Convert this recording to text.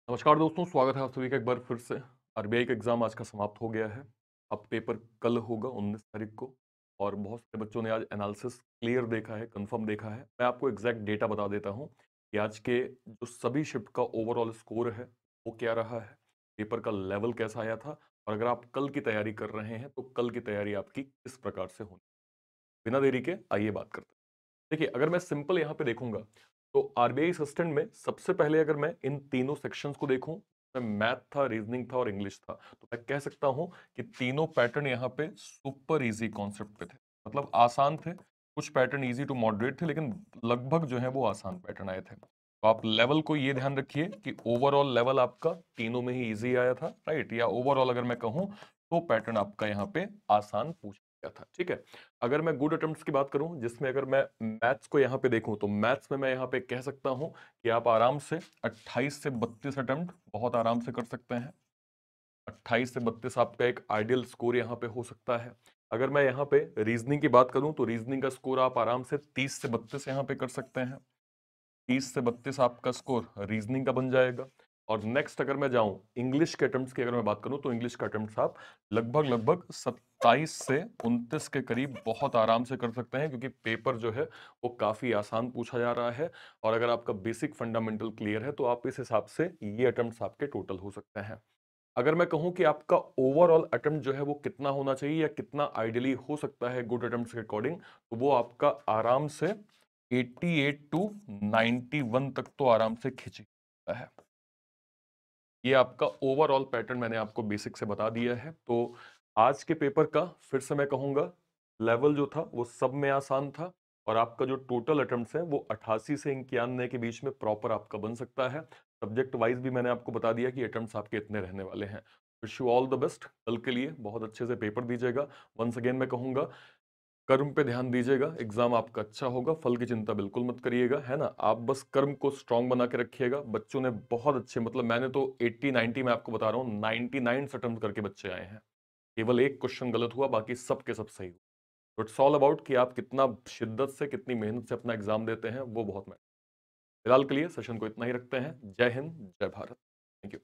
नमस्कार दोस्तों, स्वागत है आप सभी का एक बार फिर से। आरबीआई का एग्जाम आज का समाप्त हो गया है। अब पेपर कल होगा 19 तारीख को। और बहुत सारे बच्चों ने आज एनालिसिस क्लियर देखा है, कंफर्म देखा है। मैं आपको एग्जैक्ट डेटा बता देता हूँ कि आज के जो सभी शिफ्ट का ओवरऑल स्कोर है वो क्या रहा है, पेपर का लेवल कैसा आया था, और अगर आप कल की तैयारी कर रहे हैं तो कल की तैयारी आपकी किस प्रकार से होनी। बिना देरी के आइए बात करते हैं। देखिए, अगर मैं सिंपल यहाँ पे देखूंगा तो आरबीआई असिस्टेंट में सबसे पहले अगर मैं इन तीनों सेक्शंस को देखूं, मैं मैथ था, रीजनिंग था और इंग्लिश था, तो मैं कह सकता हूं कि तीनों पैटर्न यहाँ पे सुपर इजी कॉन्सेप्ट पे थे। मतलब आसान थे। कुछ पैटर्न इजी टू मॉडरेट थे, लेकिन लगभग जो है वो आसान पैटर्न आए थे। तो आप लेवल को ये ध्यान रखिए कि ओवरऑल लेवल आपका तीनों में ही इजी आया था, राइट। या ओवरऑल अगर मैं कहूँ तो पैटर्न आपका यहाँ पे आसान पूछा गया था, ठीक है। अगर मैं गुड अटेम्प्ट्स की बात करूं, जिसमें अगर मैं मैथ्स को यहाँ पे देखूं, तो मैथ्स में मैं यहाँ पे कह सकता हूं कि आप आराम से 28 से 32 अटेम्प्ट बहुत आराम से कर सकते हैं। 28 से 32 आपका एक आइडियल स्कोर यहाँ पे हो सकता है। अगर मैं यहाँ पे रीजनिंग की बात करूं तो रीजनिंग का स्कोर आप आराम से 30 से 32 यहाँ पे कर सकते हैं। 30 से 32 आपका स्कोर रीजनिंग का बन जाएगा। और नेक्स्ट अगर मैं जाऊं इंग्लिश के अटेम्प्ट्स की अगर मैं बात करूं तो इंग्लिश का अटेम्प्ट्स आप लगभग लगभग 27 से 29 के करीब बहुत आराम से कर सकते हैं, क्योंकि पेपर जो है वो काफी आसान पूछा जा रहा है। और अगर आपका बेसिक फंडामेंटल क्लियर है तो आप इस हिसाब से ये अटेम्प्ट्स आपके टोटल हो सकते हैं। अगर मैं कहूं कि आपका ओवरऑल अटेम्प्ट जो है वो कितना होना चाहिए या कितना आइडियली हो सकता है गुड अटेम्प्ट्स के अकॉर्डिंग, तो वो आपका आराम से 88 टू 91 तक तो आराम से खिंच सकता है। ये आपका ओवरऑल पैटर्न मैंने आपको बेसिक से बता दिया है। तो आज के पेपर का फिर से मैं कहूंगा, लेवल जो था वो सब में आसान था। और आपका जो टोटल अटेम्प्ट्स है वो 88 से 91 के बीच में प्रॉपर आपका बन सकता है। सब्जेक्ट वाइज भी मैंने आपको बता दिया कि अटेम्प्ट्स आपके इतने रहने वाले हैं। Wish you all the best, कल के लिए बहुत अच्छे से पेपर दीजिएगा। वंस अगेन मैं कहूंगा, कर्म पे ध्यान दीजिएगा, एग्जाम आपका अच्छा होगा, फल की चिंता बिल्कुल मत करिएगा, है ना। आप बस कर्म को स्ट्रांग बना के रखिएगा। बच्चों ने बहुत अच्छे, मतलब मैंने तो 80 90 में आपको बता रहा हूँ 99 अटेम्प्ट करके बच्चे आए हैं। केवल एक क्वेश्चन गलत हुआ, बाकी सब के सब सही हुआ। इट्स ऑल अबाउट कि आप कितना शिद्दत से, कितनी मेहनत से अपना एग्जाम देते हैं, वो बहुत मैटर। फिलहाल के लिए सेशन को इतना ही रखते हैं। जय हिंद, जय भारत। Thank you.